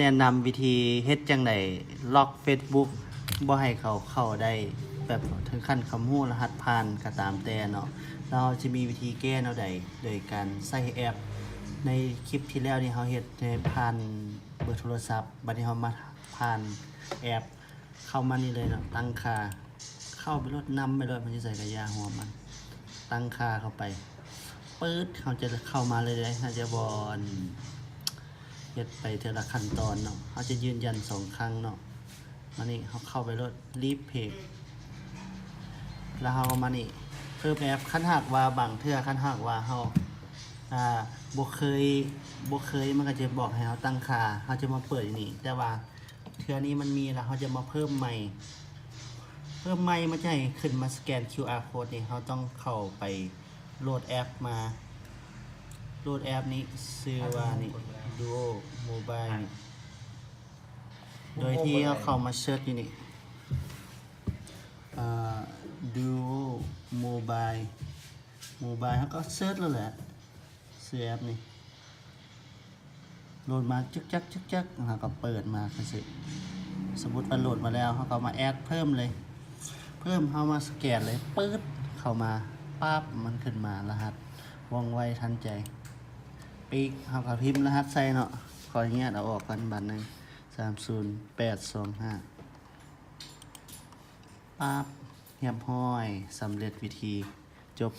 แนะนำวิธีเฮ็ดจังไดล็อก Facebook บ่ให้เขาเข้าได้แบบถึงขั้นคำฮู้รหัสผ่านก็ตามแต่เนาะเราจะมีวิธีแก้แนวใดโดยการใช้แอปในคลิปที่แล้วนี่เราเฮ็ดในผ่านเบอร์โทรศัพท์บัดนี้เรามาผ่านแอปเข้ามานี่เลยเนาะตั้งค่าเข้าไปรดนำไปเลยมันจะใส่กระยาหัวมันตั้งค่าเข้าไปปื๊ดเขาจะเข้ามาเลยเขาจะบอนเฮ็ดไปทีละขั้นตอนเนาะเขาจะยืนยัน2 ครั้งเนาะมานี่เขาเข้าไปรถรีบเพจแล้วเขาก็มานี่เพิ่มแอปคันหากว่าบางเทื่อคันหากว่าเขาบ่เคยมันก็จะบอกให้เขาตั้งค่าเขาจะมาเปิดอยู่นี่แต่ว่าเทื่อนี้มันมีแล้วเขาจะมาเพิ่มใหม่มันจะให้ขึ้นมาสแกน QR code นี่เขาต้องเข้าไปโหลดแอปมาโหลดแอปนี้ชื่อว่านี่ Duo Mobile นี่โดยที่เขาเข้ามาเสิร์ชอยู่นี่Duo Mobile เขาก็เสิร์ชแล้วแหละซื้อแอปนี่โหลดมาจึ๊กเขาก็เปิดมาคือสิสมมุติว่าโหลดมาแล้วเขาก็มาแอดเพิ่มเลยเขามาสแกนเลยปื๊ดเข้ามาปั๊บมันขึ้นมารหัสว่องไวทันใจปีกเขาก็พิมพ์รหัสใส่เนาะขออนุญาตเอาออกกันบัตรหนึ่ง30825ปั๊บเรียบร้อยสำเร็จวิธีจบ